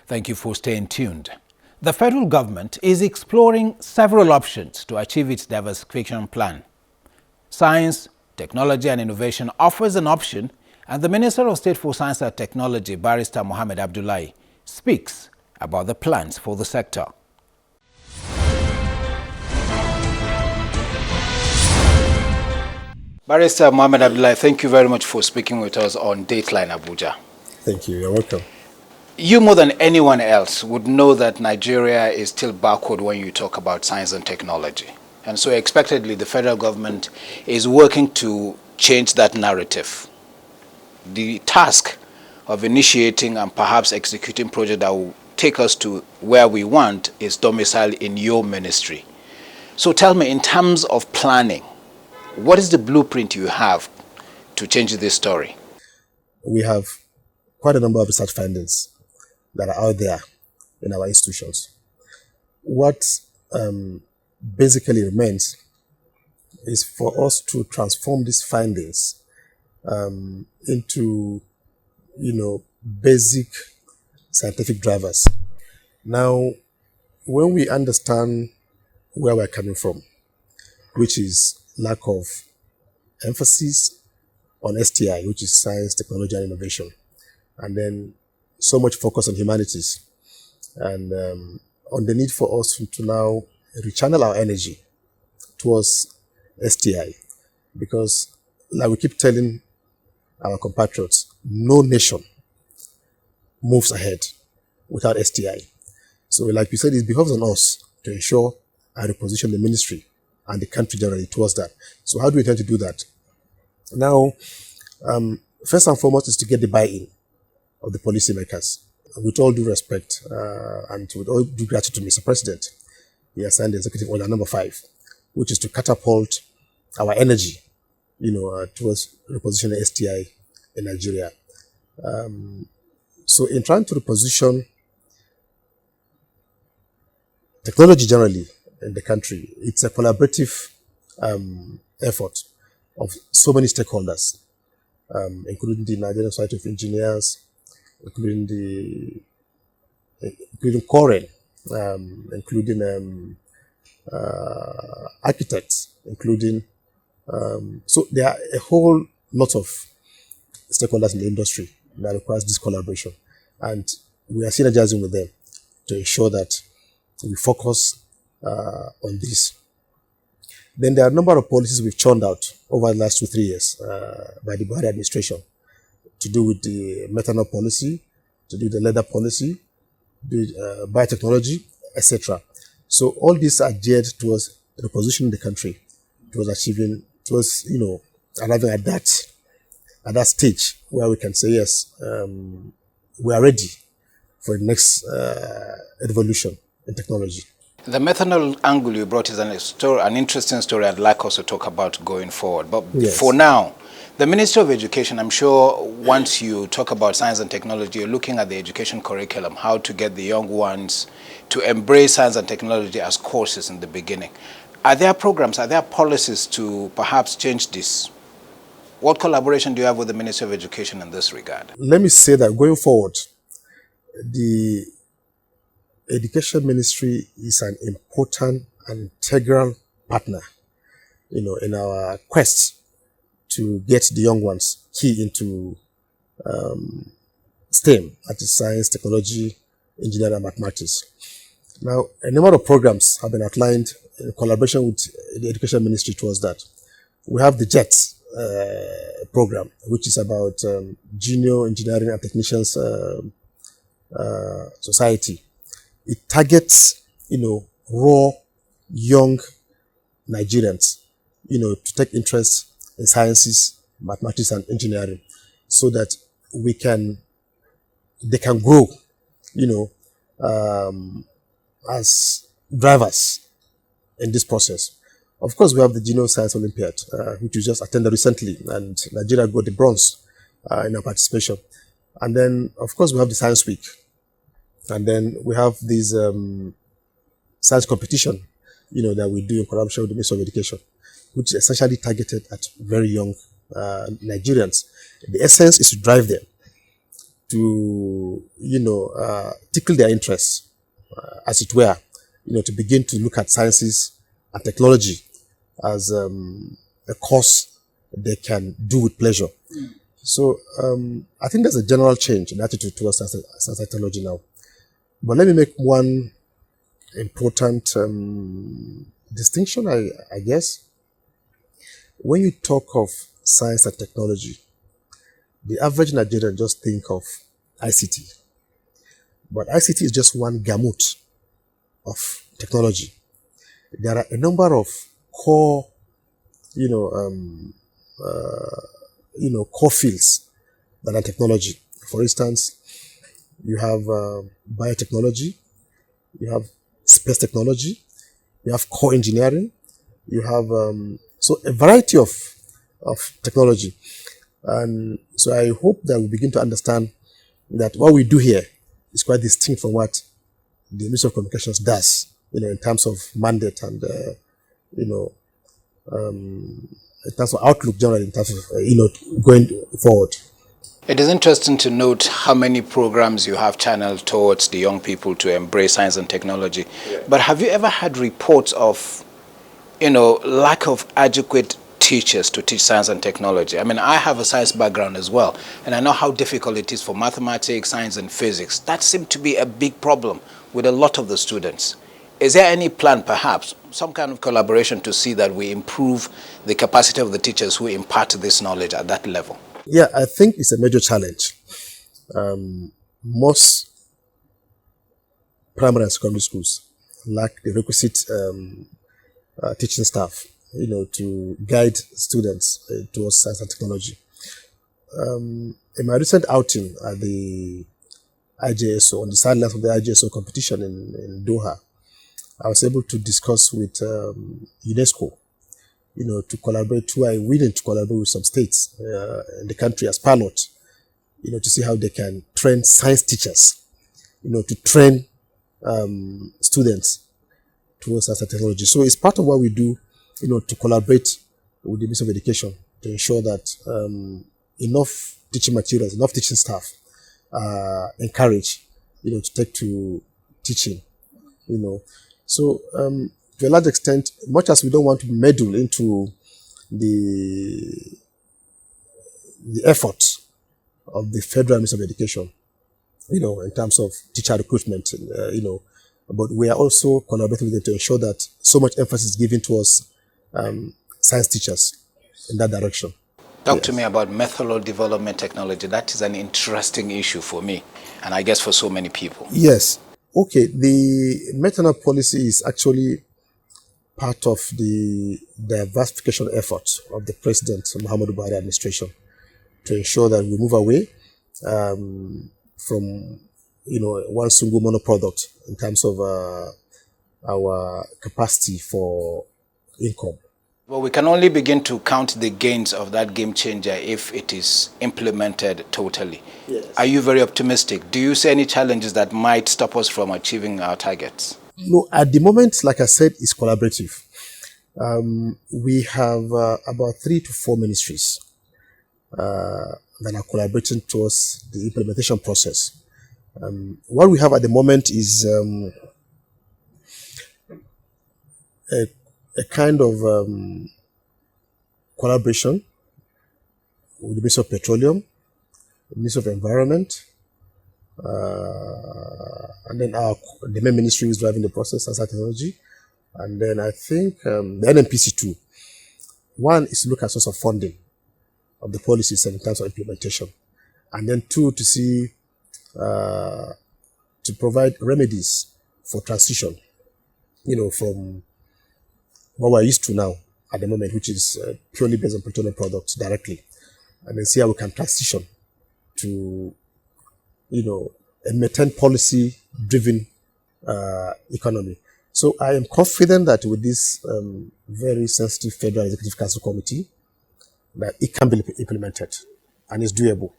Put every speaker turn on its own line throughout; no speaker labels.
Thank you for staying tuned. The federal government is exploring several options to achieve its diversification plan. Science, technology and innovation offers an option, and the Minister of State for Science and Technology, Barrister Mohammed Abdullahi, speaks about the plans for the sector. Barrister Mohammed Abdullahi, thank you very much for speaking with us on Dateline Abuja.
Thank you. You're welcome.
You more than anyone else would know that Nigeria is still backward when you talk about science and technology. And so expectedly, the federal government is working to change that narrative. The task of initiating and perhaps executing projects that will take us to where we want is domiciled in your ministry. So tell me, in terms of planning, what is the blueprint you have to change this story?
We have quite a number of research findings that are out there in our institutions. What basically remains is for us to transform these findings into, basic scientific drivers. Now, when we understand where we're coming from, which is lack of emphasis on STI, which is science, technology, and innovation, and then so much focus on humanities, and on the need for us to now rechannel our energy towards STI, because like we keep telling our compatriots, no nation moves ahead without STI. So like we said, it behoves on us to ensure and reposition the ministry and the country generally towards that. So how do we intend to do that? Now, first and foremost is to get the buy-in of the policymakers. With all due respect and with all due gratitude to Mr. President, he has signed the executive order number 5, which is to catapult our energy, towards repositioning STI in Nigeria. So in trying to reposition technology generally in the country, it's a collaborative effort of so many stakeholders, including the Nigerian Society of Engineers, including COREN, including architects, including so there are a whole lot of stakeholders in the industry that requires this collaboration, and we are synergizing with them to ensure that we focus on this. Then there are a number of policies we've churned out over the last 2-3 years by the Buhari administration, to do with the methanol policy, to do with the leather policy, biotechnology, etc. So all these are geared towards repositioning the country, towards arriving at that stage where we can say, yes, we are ready for the next revolution in technology.
The methanol angle you brought is an interesting story I'd like us to talk about going forward. But yes, for now, the Ministry of Education, I'm sure once you talk about science and technology, you're looking at the education curriculum, how to get the young ones to embrace science and technology as courses in the beginning. Are there programs, are there policies to perhaps change this? What collaboration do you have with the Ministry of Education in this regard?
Let me say that going forward, the Education Ministry is an important and integral partner, in our quest to get the young ones key into STEM, that is science, technology, engineering, and mathematics. Now, a number of programs have been outlined in collaboration with the Education Ministry towards that. We have the JET program, which is about Junior Engineering and Technicians Society. It targets, raw, young Nigerians, to take interest in sciences, mathematics, and engineering, so that they can grow, as drivers in this process. Of course, we have the Genius Science Olympiad, which we just attended recently, and Nigeria got the bronze in our participation. And then, of course, we have the Science Week. And then we have this science competition, that we do in collaboration with the Ministry of Education, which is essentially targeted at very young Nigerians. The essence is to drive them to, tickle their interests, as it were, to begin to look at sciences and technology as a course they can do with pleasure. So I think there's a general change in attitude towards science and technology now. But let me make one important distinction, I guess. When you talk of science and technology, the average Nigerian just think of ICT. But ICT is just one gamut of technology. There are a number of core, core fields that are technology. For instance, you have biotechnology, you have space technology, you have core engineering, you have so a variety of technology. And so I hope that we begin to understand that what we do here is quite distinct from what the Ministry of Communications does, in terms of mandate and, in terms of outlook generally, in terms of, going forward.
It is interesting to note how many programs you have channeled towards the young people to embrace science and technology. Yeah. But have you ever had reports of, lack of adequate teachers to teach science and technology? I mean, I have a science background as well, and I know how difficult it is for mathematics, science, and physics. That seemed to be a big problem with a lot of the students. Is there any plan, perhaps, some kind of collaboration to see that we improve the capacity of the teachers who impart this knowledge at that level?
Yeah, I think it's a major challenge. Most primary and secondary schools lack the requisite teaching staff, to guide students towards science and technology. In my recent outing at the IJSO, on the sidelines of the IJSO competition in Doha, I was able to discuss with UNESCO, to collaborate, who are willing to collaborate with some states in the country as pilot, to see how they can train science teachers, to train students towards science and technology. So it's part of what we do, to collaborate with the Ministry of Education to ensure that enough teaching materials, enough teaching staff encouraged, to take to teaching, So to a large extent, much as we don't want to meddle into the effort of the Federal Ministry of Education, in terms of teacher recruitment, but we are also collaborating with them to ensure that so much emphasis is given towards science teachers in that direction.
Talk to me about methanol development technology. That is an interesting issue for me, and I guess for so many people.
Yes. Okay. The methanol policy is actually part of the diversification effort of the President Muhammadu Buhari administration to ensure that we move away from one single monoproduct in terms of our capacity for income.
Well, we can only begin to count the gains of that game changer if it is implemented totally. Yes. Are you very optimistic? Do you see any challenges that might stop us from achieving our targets?
No, at the moment, like I said, it's collaborative. We have about 3 to 4 ministries that are collaborating towards the implementation process. What we have at the moment is a kind of collaboration with the Ministry of Petroleum, the Ministry of Environment, and then the main ministry is driving the process, science and technology, and then I think the NNPC too. One is to look at source of funding of the policies and in terms of implementation, and then 2, to see to provide remedies for transition, from what we're used to now at the moment, which is purely based on petroleum products directly, and then see how we can transition to, a methane policy-driven economy. So I am confident that with this very sensitive Federal Executive Council Committee, that it can be implemented and is doable.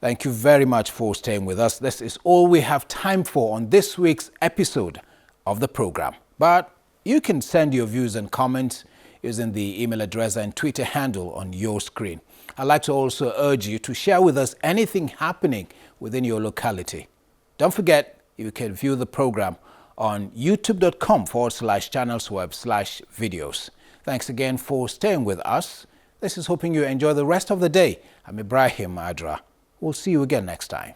Thank you very much for staying with us. This is all we have time for on this week's episode of the program. But you can send your views and comments using the email address and Twitter handle on your screen. I'd like to also urge you to share with us anything happening within your locality. Don't forget, you can view the program on youtube.com/channelsweb/videos. Thanks again for staying with us. This is hoping you enjoy the rest of the day. I'm Ibrahim Adra. We'll see you again next time.